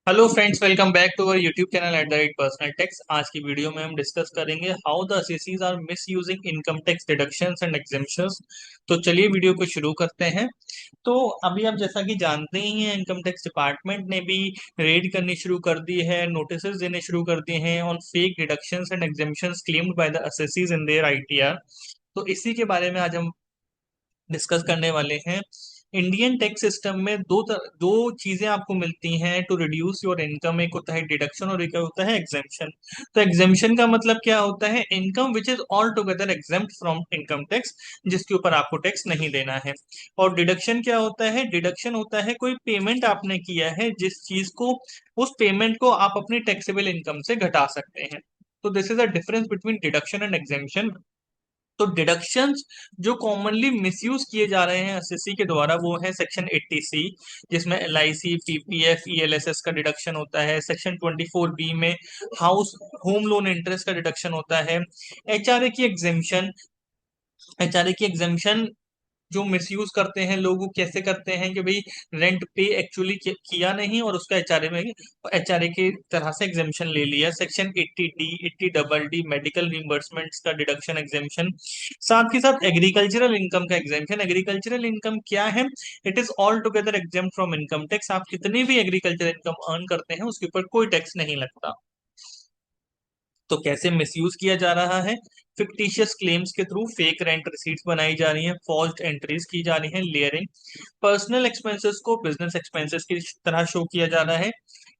Hello friends, welcome back to our YouTube channel at the rate personal tax. आज की video में हम discuss करेंगे how the assessees are misusing income tax deductions and exemptions. तो चलिए video को शुरू करते हैं। तो अभी आप जैसा कि जानते ही हैं, इनकम टैक्स डिपार्टमेंट ने भी रेड करनी शुरू कर दी है, नोटिस देने शुरू कर दिए हैं on fake deductions and exemptions claimed by the assessees in their ITR. तो इसी के बारे में आज हम डिस्कस करने वाले हैं। इंडियन टैक्स सिस्टम में दो चीजें आपको मिलती हैं टू रिड्यूस योर इनकम। एक होता है डिडक्शन और एक होता है एग्जेम्पशन। तो एग्जेम्पशन का मतलब क्या होता है? Income which is all together exempt from income tax, जिसके ऊपर आपको टैक्स नहीं देना है। और डिडक्शन क्या होता है? डिडक्शन होता है कोई पेमेंट आपने किया है जिस चीज को, उस पेमेंट को आप अपनी टैक्सेबल इनकम से घटा सकते हैं। तो this is a difference between deduction and exemption. तो डिडक्शंस जो कॉमनली मिसयूज किए जा रहे हैं एसएससी के द्वारा, वो है सेक्शन 80C, जिसमें एलआईसी, पीपीएफ, ईएलएसएस का डिडक्शन होता है। सेक्शन 24B में हाउस होम लोन इंटरेस्ट का डिडक्शन होता है। एचआरए की एग्जेम्पशन, एचआरए की एग्जेम्पशन जो मिसयूज करते हैं लोग, वो कैसे करते हैं कि भाई रेंट पे एक्चुअली किया नहीं और उसका एचआरए में, एचआरए की तरह से एग्जेम्पशन ले लिया। सेक्शन 80D, 80DD मेडिकल रिम्बर्समेंट्स का डिडक्शन एग्जेम्पशन। साथ ही साथ एग्रीकल्चरल इनकम का एग्जेम्पशन। एग्रीकल्चरल इनकम क्या है? It is all together exempt from income tax. आप कितनी भी एग्रीकल्चर इनकम अर्न करते हैं उसके ऊपर कोई टैक्स नहीं लगता। तो कैसे मिसयूज किया जा रहा है? फिक्टिशियस क्लेम्स के थ्रू फेक रेंट रिसीट्स बनाई जा रही हैं, फॉल्स एंट्रीज की जा रही हैं, लेयरिंग, पर्सनल एक्सपेंसेस को बिजनेस एक्सपेंसेस की तरह शो किया जा रहा है,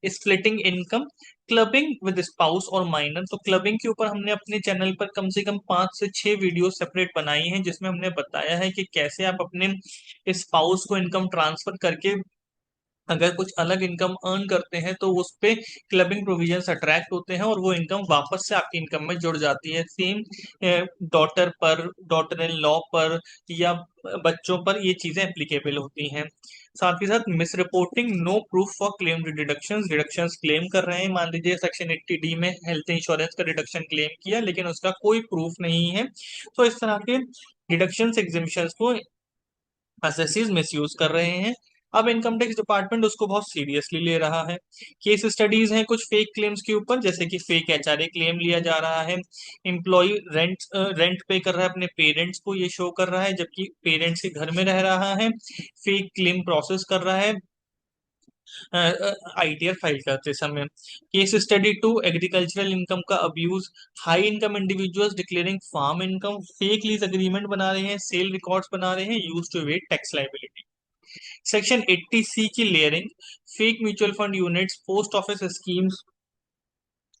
splitting income, clubbing with spouse और माइनर। तो क्लबिंग के ऊपर हमने अपने चैनल पर कम से कम 5 से 6 वीडियो सेपरेट बनाई हैं, जिसमें हमने बताया है कि कैसे आप अपने स्पाउस को इनकम ट्रांसफर करके अगर कुछ अलग इनकम अर्न करते हैं तो उस पे क्लबिंग प्रोविजंस अट्रैक्ट होते हैं और वो इनकम वापस से आपकी इनकम में जुड़ जाती है। सेम डॉटर पर, डॉटर इन लॉ पर या बच्चों पर ये चीजें एप्लीकेबल होती हैं। साथ ही साथ misreporting, no proof for claim deductions. Deductions claim कर रहे हैं, मान लीजिए सेक्शन 80D में हेल्थ इंश्योरेंस का डिडक्शन क्लेम किया लेकिन उसका कोई प्रूफ नहीं है। तो इस तरह के डिडक्शंस एग्जिबिशंस को असेसीज मिसयूज कर रहे हैं। अब इनकम टैक्स डिपार्टमेंट उसको बहुत सीरियसली ले रहा है। केस स्टडीज हैं कुछ फेक क्लेम्स के ऊपर, जैसे कि फेक एचआरए क्लेम लिया जा रहा है। एम्प्लॉय रेंट पे कर रहा है अपने पेरेंट्स को, ये शो कर रहा है जबकि पेरेंट्स के घर में रह रहा है। फेक क्लेम प्रोसेस कर रहा है आईटीआर फाइल करते समय। केस स्टडी 2, एग्रीकल्चरल इनकम का abuse. High income individuals declaring farm income, fake lease agreement बना रहे हैं, सेल रिकॉर्ड्स बना रहे हैं, use to evade tax liability. Section 80C की layering, fake mutual fund units, post office schemes,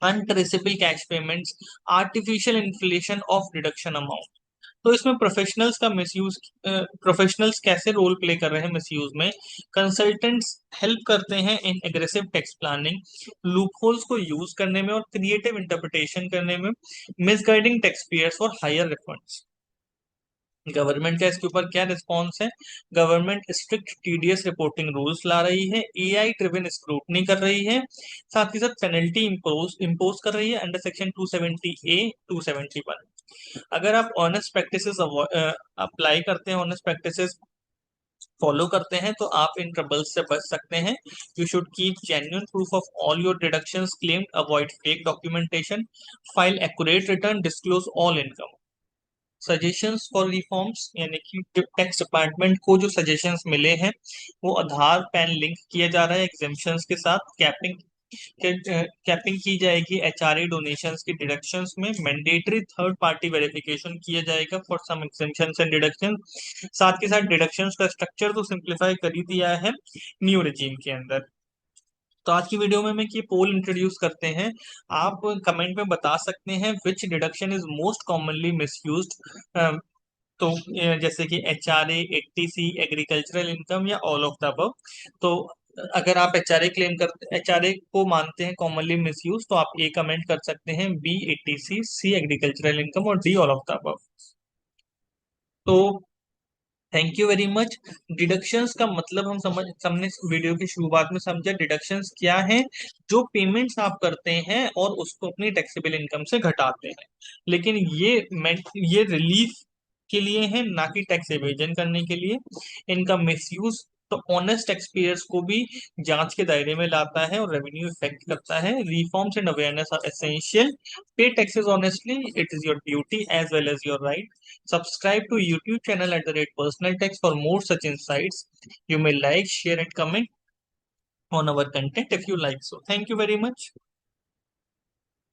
untraceable cash payments, artificial inflation of deduction amount. तो इसमें professionals का मिसयूज, प्रोफेशनल्स कैसे रोल प्ले कर रहे हैं मिसयूज में? कंसल्टेंट्स हेल्प करते हैं इन एग्रेसिव टैक्स प्लानिंग, लूपहोल्स को यूज करने में और क्रिएटिव इंटरप्रिटेशन करने में, misguiding tax payers for higher refunds. Government का इसके ऊपर क्या रिस्पॉन्स है? Government strict TDS reporting rules ला रही है, एआई ड्रिवन स्क्रूटनी कर रही है, साथ ही साथ पेनल्टी इम्पोज इम्पोज कर रही है अंडर सेक्शन 270A, 271। अगर आप ऑनेस्ट प्रैक्टिसेस अप्लाई करते हैं, ऑनेस्ट प्रैक्टिसेस फॉलो करते हैं, तो आप इन ट्रबल्स से बच सकते हैं। You should keep genuine proof of all your deductions claimed, avoid fake documentation, file accurate return, disclose all income. Suggestions for reforms, यानी कि टैक्स डिपार्टमेंट को जो सजेशंस मिले हैं, वो आधार पैन लिंक किया जा रहा है एग्जेम्पशंस के साथ। कैपिंग की जाएगी एचआरए डोनेशंस की डिडक्शंस में। मैंडेटरी थर्ड पार्टी वेरिफिकेशन किया जाएगा for some exemptions and deduction. साथ के साथ डिडक्शंस का स्ट्रक्चर तो सिंप्लीफाई कर ही दिया है न्यू रेजिम के अंदर। तो आज की वीडियो में हम एक ये पोल इंट्रोड्यूस करते हैं। आप कमेंट में बता सकते हैं which deduction is most commonly misused. तो जैसे कि एचआरए, 80C, एग्रीकल्चरल इनकम या ऑल ऑफ द अबव। तो अगर आप एचआरए क्लेम करते, एचआरए को मानते हैं कॉमनली मिसयूज, तो आप ए कमेंट कर सकते हैं, B 80C, C agricultural income और D all of the above. तो thank you very much. Deductions का मतलब हम समझ हमने वीडियो की शुरुआत में समझा। डिडक्शंस क्या हैं? जो पेमेंट्स आप करते हैं और उसको अपनी टैक्सेबल इनकम से घटाते हैं। लेकिन ये रिलीफ के लिए है, ना कि टैक्स एवेजन करने के लिए। इनका मिसयूज तो ऑनेस्ट टैक्स पेयर्स को भी जांच के दायरे में लाता है और रेवेन्यू इफेक्ट करता है। Reforms and awareness are essential. Pay taxes honestly, it is your duty as well as your right. Subscribe to YouTube channel @personal tax for more such insights. You may like, share and comment on our content if you like so. Thank you very much.